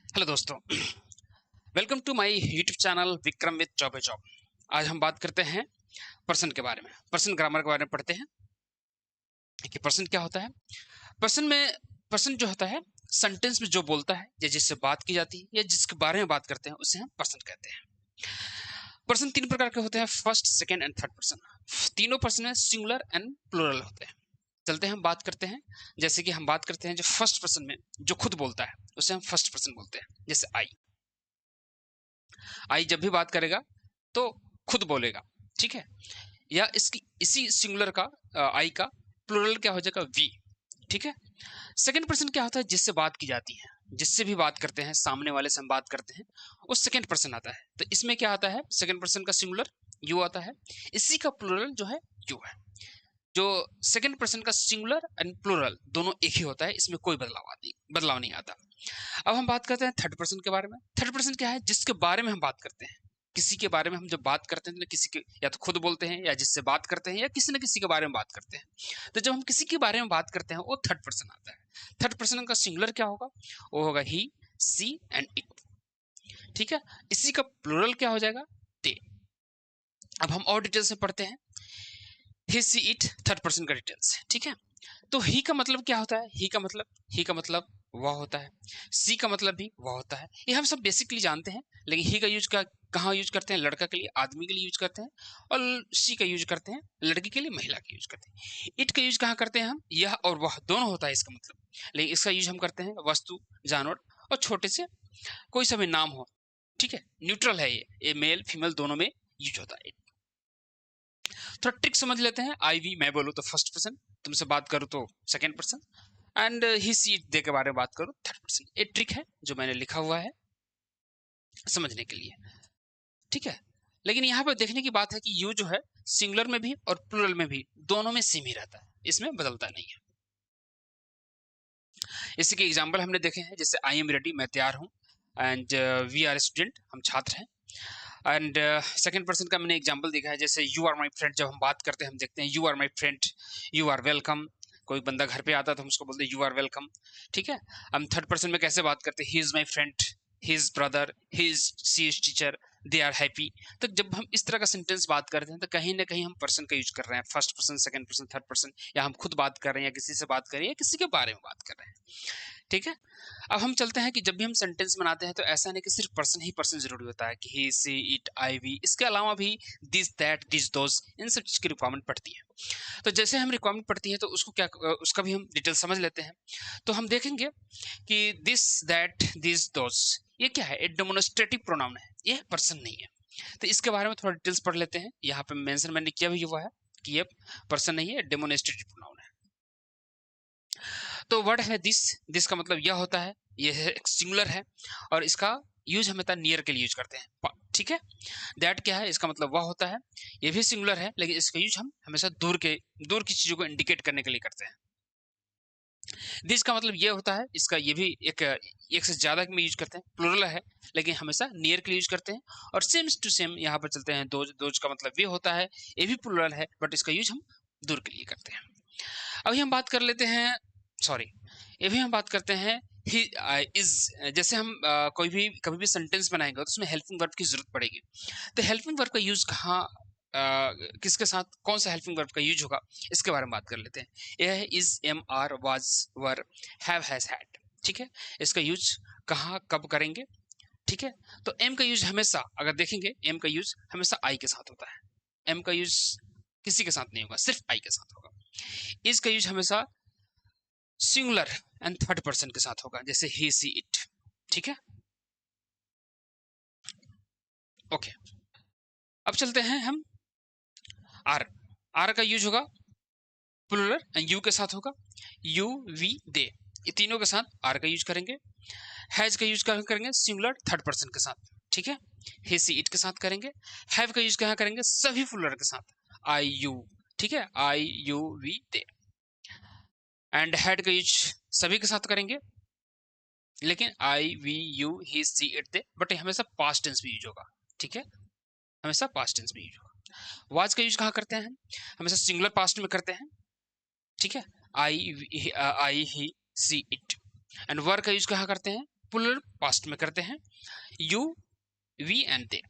Hello दोस्तों, welcome to my YouTube channel Vikram with job है job. आज हम बात करते हैं पर्सन के बारे में, पर्सन ग्रामर के बारे में पढ़ते हैं कि पर्सन क्या होता है। पर्सन जो होता है सेंटेंस में जो बोलता है या जिससे बात की जाती है या जिसके बारे में बात करते हैं उसे हम पर्सन कहते हैं। पर्सन तीन प्रकार के होते हैं, first, second and third person. तीनों पर्सन है सिंगुलर एंड प्लूरल होते हैं। चलते हैं हम बात करते हैं, जैसे कि हम बात करते हैं जो फर्स्ट पर्सन में जो खुद बोलता है उसे हम फर्स्ट पर्सन बोलते हैं। जैसे आई जब भी बात करेगा तो खुद बोलेगा, ठीक है। या इसकी इसी सिंगुलर का आई का प्लूरल क्या हो जाएगा, वी, ठीक है। सेकंड पर्सन क्या होता है, जिससे बात की जाती है, जिससे भी बात करते हैं, सामने वाले से हम बात करते हैं, वो सेकंड पर्सन आता है। तो इसमें क्या आता है, सेकंड पर्सन का सिंगुलर यू आता है, इसी का प्लूरल जो है यू है। जो सेकंड पर्सन का सिंगुलर एंड प्लूरल दोनों एक ही होता है, इसमें कोई बदलाव नहीं आता। अब हम बात करते हैं थर्ड पर्सन के बारे में। थर्ड पर्सन क्या है, जिसके बारे में हम बात करते हैं, किसी के बारे में हम जब बात करते हैं तो किसी के या तो खुद बोलते हैं या जिससे बात करते हैं या किसी न किसी के बारे में बात करते हैं। तो जब हम किसी के बारे में बात करते हैं वो थर्ड पर्सन आता है। थर्ड पर्सन का सिंगुलर क्या होगा, वो होगा ही, सी एंड इट, ठीक है। इसी का प्लूरल क्या हो जाएगा, दे। अब हम और डिटेल्स में पढ़ते हैं, ही, सी, इट थर्ड पर्सन का डिटेल्स, ठीक है। तो ही का मतलब क्या होता है, ही का मतलब वह होता है। सी का मतलब भी वह होता है, ये हम सब बेसिकली जानते हैं। लेकिन ही का यूज का कहाँ यूज करते हैं, लड़का के लिए, आदमी के लिए यूज करते हैं। और सी का यूज करते हैं लड़की के लिए, महिला के यूज करते हैं। इट का यूज कहाँ करते हैं हम, यह और वह दोनों होता है इसका मतलब। लेकिन इसका यूज हम करते हैं वस्तु, जानवर और छोटे से कोई सा भी नाम हो, ठीक है। न्यूट्रल है ये मेल फीमेल दोनों में यूज होता है। थोड़ा ट्रिक समझ लेते हैं। आई वी मैं बोलूँ तो फर्स्ट पर्सन, तुमसे बात करूँ तो second person, and he she it दे के बारे में बात करूँ थर्ड पर्सन। ये ट्रिक है जो मैंने लिखा हुआ है समझने के लिए, ठीक है। लेकिन यहाँ पर देखने की बात है कि यू जो है सिंगुलर में भी और प्लूरल में भी दोनों में सेम ही रहता है, इसमें बदलता नहीं है। इसी के एग्जाम्पल हमने देखे हैं, जैसे आई एम रेडी मैं तैयार हूँ, एंड वी आर स्टूडेंट हम छात्र हैं। एंड सेकंड पर्सन का मैंने एग्जांपल देखा है, जैसे यू आर माय फ्रेंड, जब हम बात करते हैं हम देखते हैं you are my friend, you are welcome. कोई बंदा घर पे आता है तो हम उसको बोलते हैं यू आर वेलकम, ठीक है। हम थर्ड पर्सन में कैसे बात करते हैं, he is my friend, he is brother, he is she is teacher, they are happy. तो जब हम इस तरह का सेंटेंस बात करते हैं तो कहीं ना कहीं हम पर्सन का यूज कर रहे हैं, first person, second person, third person, या हम खुद बात कर रहे हैं या किसी से बात कर रहे हैं या किसी के बारे में बात कर रहे हैं, ठीक है। अब हम चलते हैं कि जब भी हम सेंटेंस बनाते हैं तो ऐसा नहीं कि सिर्फ पर्सन ही पर्सन जरूरी होता है कि ही, सी, इट, आई, वी, इसके अलावा भी दिस, दैट, दिस, दोस, इन सब चीज की रिक्वायरमेंट पड़ती है। तो जैसे हम रिक्वायरमेंट पड़ती है तो उसको क्या, उसका भी हम डिटेल समझ लेते हैं। तो हम देखेंगे कि दिस, दैट, दिस, दोस, ये क्या है, एक डेमोन्स्ट्रेटिव प्रोनाउन है, ये पर्सन नहीं है। तो इसके बारे में थोड़ा डिटेल्स पढ़ लेते हैं। यहाँ पे मेंशन मैंने किया भी हुआ है कि ये पर्सन नहीं है, डेमोन्स्ट्रेटिव प्रोनाउन है। तो वर्ड है दिस, दिस का मतलब यह होता है, यह है सिंगुलर है, और इसका यूज हमेशा नियर के लिए यूज करते हैं, ठीक है। दैट क्या है, इसका मतलब वह होता है, ये भी सिंगुलर है लेकिन इसका यूज हम हमेशा दूर की चीजों को इंडिकेट करने के लिए करते हैं। दिस का मतलब ये होता है, इसका ये भी एक से ज्यादा में यूज करते हैं, प्लूरल है लेकिन हमेशा नियर के लिए यूज करते हैं। और सेम टू सेम यहाँ पर चलते हैं, दोज, दोज का मतलब ये होता है, ये भी प्लूरल है बट इसका यूज हम दूर के लिए करते हैं। अभी हम बात कर लेते हैं, सॉरी, ये भी हम बात करते हैं ही इज। जैसे हम कोई भी कभी भी सेंटेंस बनाएंगे तो उसमें हेल्पिंग वर्ब की जरूरत पड़ेगी। तो हेल्पिंग वर्ब का यूज कहाँ, किसके साथ कौन सा हेल्पिंग वर्ब का यूज होगा, इसके बारे में बात कर लेते हैं। यह है is, am, are, was, were, have, has, had, ठीक है। इसका यूज कहाँ कब करेंगे, ठीक है। तो एम का यूज हमेशा, अगर देखेंगे एम का यूज हमेशा आई के साथ होता है। एम का यूज किसी के साथ नहीं होगा, सिर्फ आई के साथ होगा। इज का यूज हमेशा सिंगुलर एंड थर्ड पर्सन के साथ होगा, जैसे ही, सी, इट, ठीक है। ओके, अब चलते हैं हम आर। आर का यूज होगा प्लूरल एंड यू के साथ होगा, यू, वी, दे, ये तीनों के साथ आर का यूज करेंगे। हैज का यूज करेंगे सिंगुलर थर्ड पर्सन के साथ, ठीक है। ही, सी, इट के साथ करेंगे। हैव का यूज कहाँ करेंगे, सभी प्लूरल के साथ, आई, यू, ठीक है, I, you, we, they. And had का यूज सभी के साथ करेंगे, लेकिन I, we, you, he, she, it, they, but हमेशा पास्ट टेंस में यूज होगा, ठीक है, हमेशा पास्ट टेंस में यूज होगा। वाज का यूज कहाँ करते हैं, हमेशा सिंगुलर पास्ट में करते हैं, ठीक है, आई, ही, सी, इट। एंड वर का यूज कहाँ करते हैं, प्लूरल पास्ट में करते हैं, यू, वी एंड दे।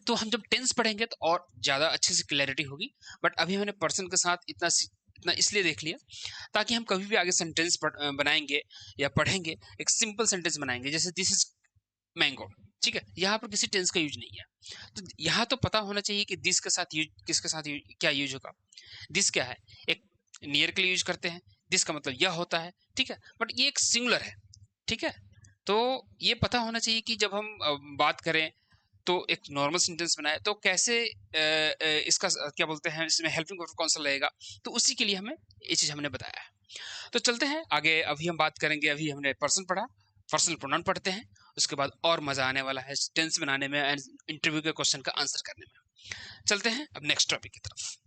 तो हम जब टेंस पढ़ेंगे तो और ज़्यादा अच्छे से क्लैरिटी होगी, बट अभी हमने पर्सन के साथ इतना इसलिए देख लिया ताकि हम कभी भी आगे सेंटेंस बनाएंगे या पढ़ेंगे, एक सिंपल सेंटेंस बनाएंगे, जैसे दिस इज मैंगो, ठीक है, यहाँ पर किसी टेंस का यूज नहीं है। तो यहाँ तो पता होना चाहिए कि दिस के साथ यूज, किसके साथ क्या यूज होगा। दिस क्या है, एक नियर के लिए यूज करते हैं, दिस का मतलब यह होता है, ठीक है, बट ये एक सिंगुलर है, ठीक है। तो ये पता होना चाहिए कि जब हम बात करें तो एक नॉर्मल सेंटेंस बनाए तो कैसे इसका क्या बोलते हैं, इसमें हेल्पिंग वर्ब कौन सा लगेगा, तो उसी के लिए हमें ये चीज़ हमने बताया है। तो चलते हैं आगे, अभी हम बात करेंगे, अभी हमने पर्सन पढ़ा, पर्सनल प्रोनाउन पढ़ते हैं, उसके बाद और मजा आने वाला है टेंस बनाने में एंड इंटरव्यू के क्वेश्चन का आंसर करने में। चलते हैं अब नेक्स्ट टॉपिक की तरफ।